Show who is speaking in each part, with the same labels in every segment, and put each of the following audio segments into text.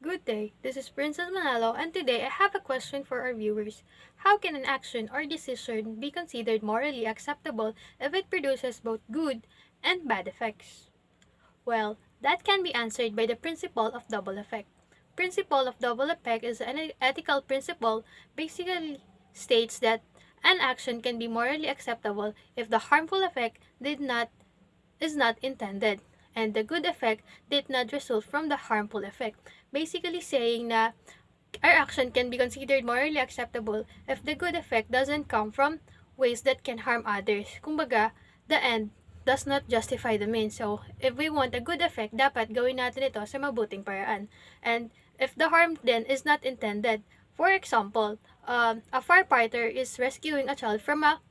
Speaker 1: Good day, this is Princess Manalo, and today I have a question for our viewers. How can an action or decision be considered morally acceptable if it produces both good and bad effects? Well, that can be answered by the principle of double effect. Principle of double effect is an ethical principle basically states that an action can be morally acceptable if the harmful effect did not is not intended, and the good effect did not result from the harmful effect. Basically saying na our action can be considered morally acceptable if the good effect doesn't come from ways that can harm others. Kumbaga, the end does not justify the means. So, if we want a good effect, dapat gawin natin ito sa mabuting paraan. And if the harm then is not intended, for example, a firefighter is rescuing a child from a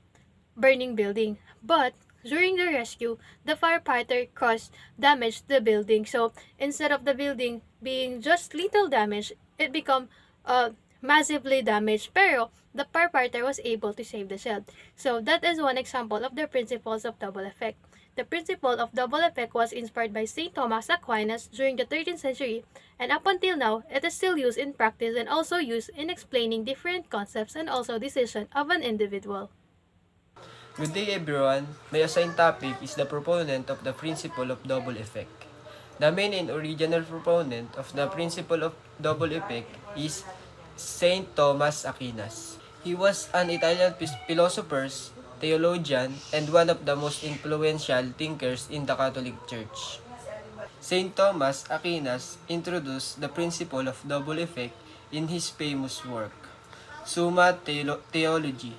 Speaker 1: burning building. But during the rescue, the firefighter caused damage to the building. So instead of the building being just little damage, it become massively damaged. Pero the firefighter was able to save the child. So that is one example of the principles of double effect. The principle of double effect was inspired by St. Thomas Aquinas during the 13th century, and up until now, it is still used in practice and also used in explaining different concepts and also decision of an individual.
Speaker 2: Good day everyone. My assigned topic is the proponent of the principle of double effect. The main and original proponent of the principle of double effect is Saint Thomas Aquinas. He was an Italian philosopher, theologian, and one of the most influential thinkers in the Catholic Church. Saint Thomas Aquinas introduced the principle of double effect in his famous work, Summa Theology.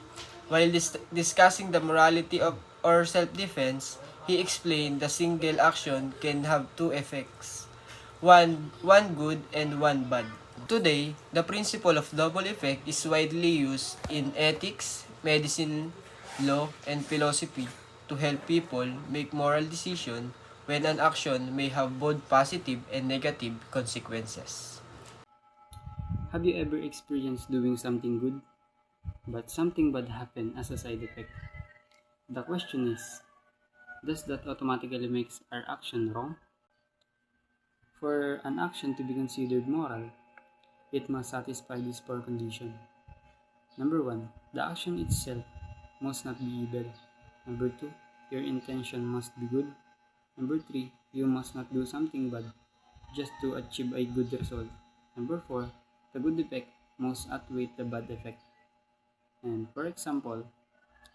Speaker 2: While discussing the morality of or self-defense, he explained the single action can have two effects, one good and one bad. Today, the principle of double effect is widely used in ethics, medicine, law, and philosophy to help people make moral decisions when an action may have both positive and negative consequences.
Speaker 3: Have you ever experienced doing something good, but something bad happened as a side effect? The question is, does that automatically make our action wrong? For an action to be considered moral, it must satisfy these four conditions. Number 1, the action itself must not be evil. Number 2, your intention must be good. Number 3, you must not do something bad just to achieve a good result. Number 4, the good effect must outweigh the bad effect. And for example,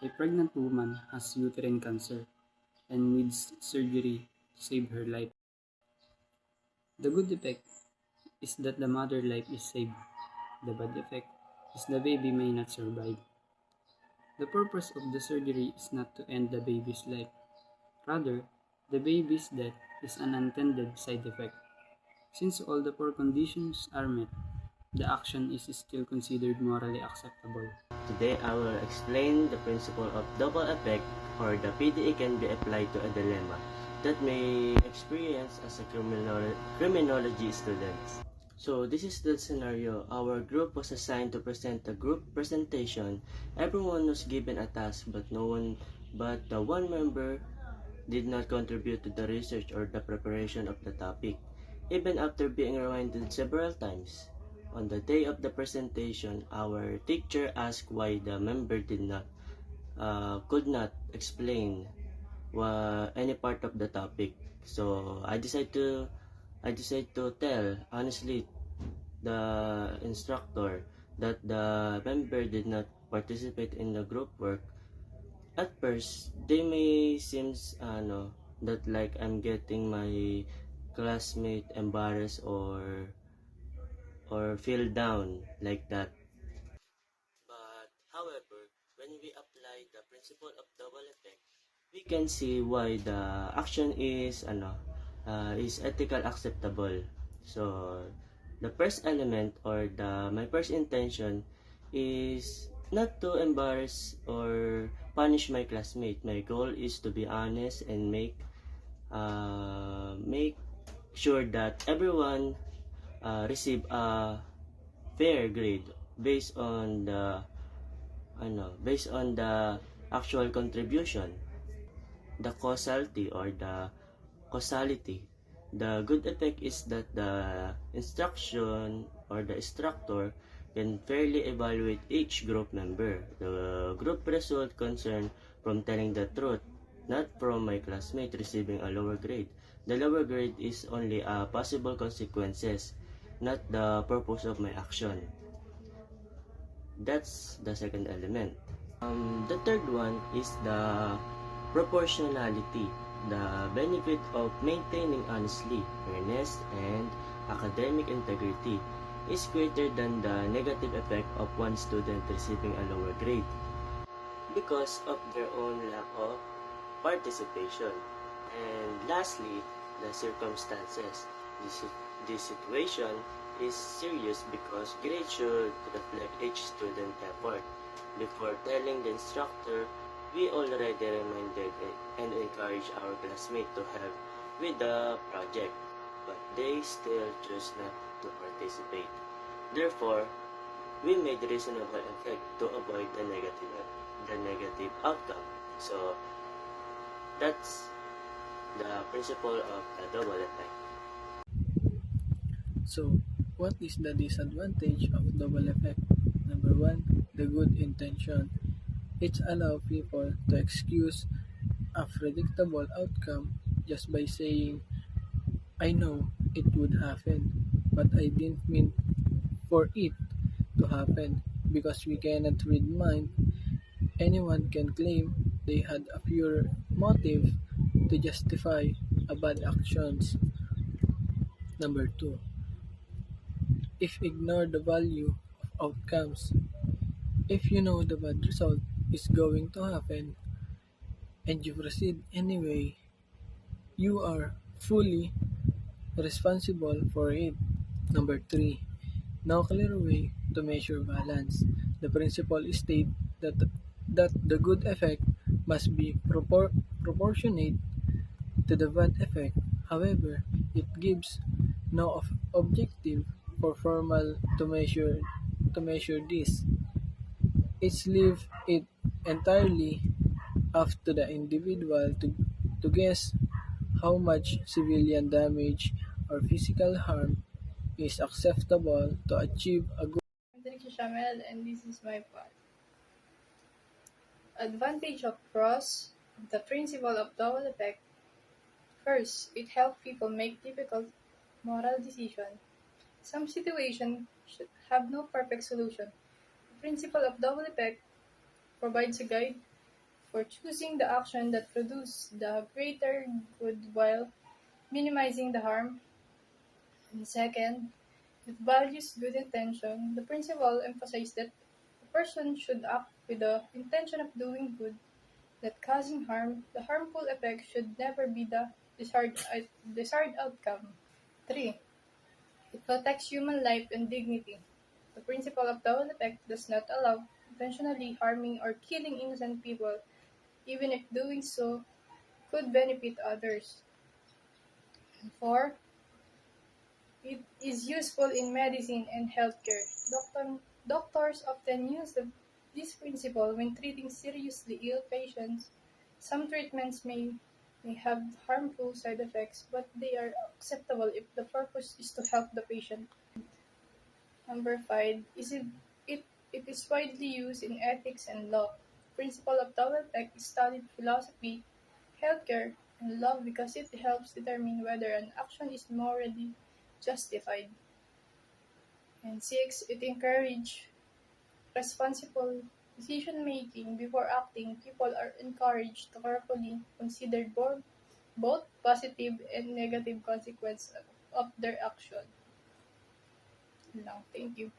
Speaker 3: a pregnant woman has uterine cancer and needs surgery to save her life. The good effect is that the mother life is saved. The bad effect is the baby may not survive. The purpose of the surgery is not to end the baby's life. Rather, the baby's death is an unintended side effect. Since all the four conditions are met, the action is still considered morally acceptable.
Speaker 4: Today I will explain the principle of double effect, or the PDE can be applied to a dilemma that may experience as a criminology students. So this is the scenario. Our group was assigned to present a group presentation. Everyone was given a task, but the one member did not contribute to the research or the preparation of the topic, even after being reminded several times. On the day of the presentation, our teacher asked why the member could not explain any part of the topic. So I decided to tell honestly the instructor that the member did not participate in the group work. At first, they may seems that like I'm getting my classmate embarrassed or feel down like that. But however, when we apply the principle of double effect, we can see why the action is ethical acceptable. So the first element, or the my first intention, is not to embarrass or punish my classmate. My goal is to be honest and make sure that everyone receive a fair grade based on the actual contribution, the causality or the causality, The good effect is that the instruction or the instructor can fairly evaluate each group member. The group result concern from telling the truth, not from my classmate receiving a lower grade. The lower grade is only a possible consequences, not the purpose of my action. That's the second element. The third one is the proportionality. The benefit of maintaining honesty, fairness, and academic integrity is greater than the negative effect of one student receiving a lower grade because of their own lack of participation. And lastly, the circumstances. This situation is serious because grades should reflect each student effort. Before telling the instructor, we already reminded and encouraged our classmates to help with the project, but they still choose not to participate. Therefore, we made reasonable effort to avoid the negative outcome. So that's the principle of the double effect.
Speaker 5: So, what is the disadvantage of double effect? Number one, the good intention. It allows people to excuse a predictable outcome just by saying, I know it would happen, but I didn't mean for it to happen because we cannot read mind. Anyone can claim they had a pure motive to justify a bad actions. Number two, if ignore the value of outcomes. If you know the bad result is going to happen and you proceed anyway, you are fully responsible for it. Number three, no clear way to measure balance. The principle states that the good effect must be proportionate to the bad effect. However, it gives no objective for formal to measure this. It's leave it entirely up to the individual to guess how much civilian damage or physical harm is acceptable to achieve a goal.
Speaker 6: I'm Shamel, and this is my part. Advantage of cross, the principle of double effect. First, it helps people make difficult moral decisions. Some situations should have no perfect solution. The principle of double effect provides a guide for choosing the action that produces the greater good while minimizing the harm. And second, it values good intention. The principle emphasizes that a person should act with the intention of doing good, not causing harm. The harmful effect should never be the desired outcome. 3. It protects human life and dignity. The principle of double effect does not allow intentionally harming or killing innocent people, even if doing so could benefit others. And 4. It is useful in medicine and healthcare. Doctors often use this principle when treating seriously ill patients. Some treatments may have harmful side effects, but they are acceptable if the purpose is to help the patient. Number 5 is it is widely used in ethics and law. Principle of double effect is studied in philosophy, healthcare, and law because it helps determine whether an action is morally justified. And 6, it encourages responsible decision making. Before acting, people are encouraged to carefully consider both positive and negative consequences of their action. Yun lang. Thank you.